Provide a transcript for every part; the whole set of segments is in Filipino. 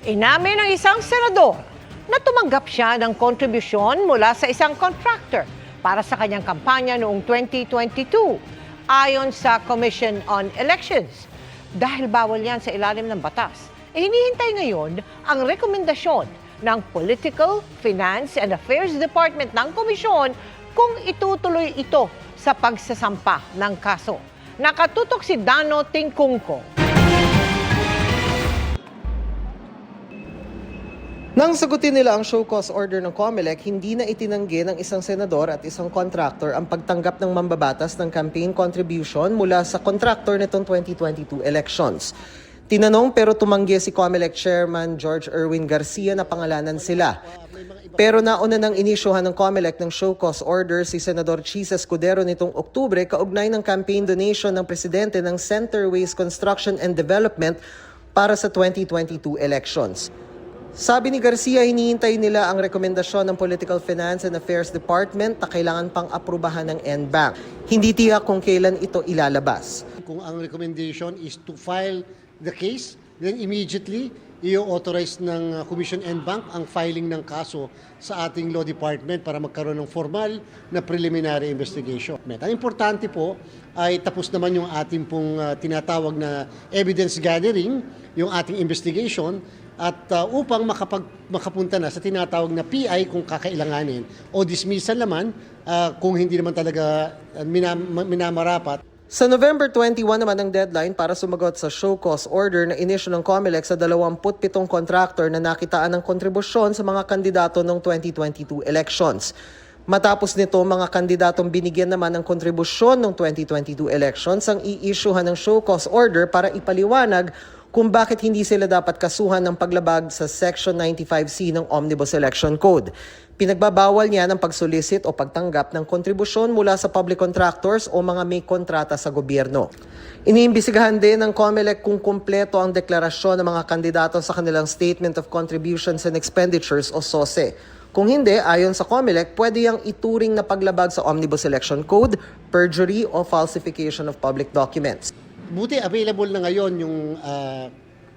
Inamin ng isang senador na tumanggap siya ng kontribusyon mula sa isang contractor para sa kanyang kampanya noong 2022 ayon sa Commission on Elections. Dahil bawal yan sa ilalim ng batas, hinihintay ngayon ang rekomendasyon ng Political, Finance and Affairs Department ng Komisyon kung itutuloy ito sa pagsasampa ng kaso. Nakatutok si Dano Tingkungko. Nang sagutin nila ang show cause order ng COMELEC, hindi na itinanggi ng isang senador at isang contractor ang pagtanggap ng mambabatas ng campaign contribution mula sa contractor nitong 2022 elections. Tinanong pero tumanggi si COMELEC Chairman George Erwin Garcia na pangalanan sila. Pero nauna nang inisyuhan ng COMELEC ng show cause order si Senador Chis Escudero nitong Oktubre kaugnay ng campaign donation ng presidente ng Centerways Construction and Development para sa 2022 elections. Sabi ni Garcia, hinihintay nila ang rekomendasyon ng Political Finance and Affairs Department na kailangan pang aprubahan ng NBank. Hindi tiyak kung kailan ito ilalabas. Kung ang recommendation is to file the case, then immediately i-authorize ng Commission NBank ang filing ng kaso sa ating Law Department para magkaroon ng formal na preliminary investigation. Ang importante po ay tapos naman yung ating pong tinatawag na evidence gathering, yung ating investigation, at upang makapunta na sa tinatawag na PI kung kakailanganin o dismissal naman kung hindi naman talaga minamarapat. Sa November 21 naman ang deadline para sumagot sa show cause order na inisyu ng COMELEC sa 27 contractor na nakitaan ng kontribusyon sa mga kandidato ng 2022 elections. Matapos nito, mga kandidatong binigyan naman ng kontribusyon ng 2022 elections ang i-issuehan ng show cause order para ipaliwanag kung bakit hindi sila dapat kasuhan ng paglabag sa Section 95C ng Omnibus Election Code. Pinagbabawal niya ng pagsolicit o pagtanggap ng kontribusyon mula sa public contractors o mga may kontrata sa gobyerno. Iniimbisigahan din ng COMELEC kung kumpleto ang deklarasyon ng mga kandidato sa kanilang Statement of Contributions and Expenditures o SOSE. Kung hindi, ayon sa COMELEC, pwede yang ituring na paglabag sa Omnibus Election Code, perjury o falsification of public documents. Buti available na ngayon yung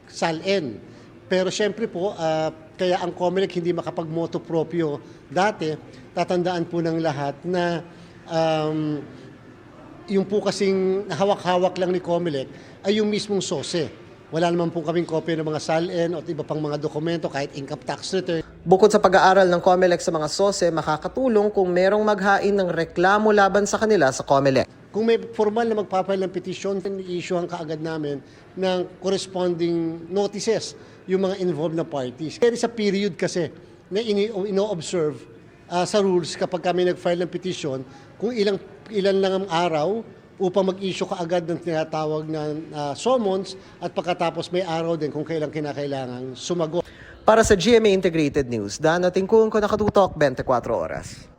SALN. Pero syempre po, kaya ang COMELEC hindi makapag-moto proprio dati, tatandaan po ng lahat na yung po kasing hawak-hawak lang ni COMELEC ay yung mismong SOSE. Wala naman po kaming kopya ng mga SALN o iba pang mga dokumento kahit income tax return. Bukod sa pag-aaral ng COMELEC sa mga SOSE, makakatulong kung merong maghain ng reklamo laban sa kanila sa COMELEC. Kung may formal na magpapile ng petisyon, i-issuehan kaagad namin ng corresponding notices yung mga involved na parties. There is a period kasi na ino-observe sa rules kapag kami nag-file ng petisyon kung ilan lang ang araw upang mag-issue kaagad ng tinatawag na summons at pagkatapos may araw din kung kailan kinakailangan sumagot. Para sa GMA Integrated News, Dano Tingkungko, Nakatutok, 24 Oras.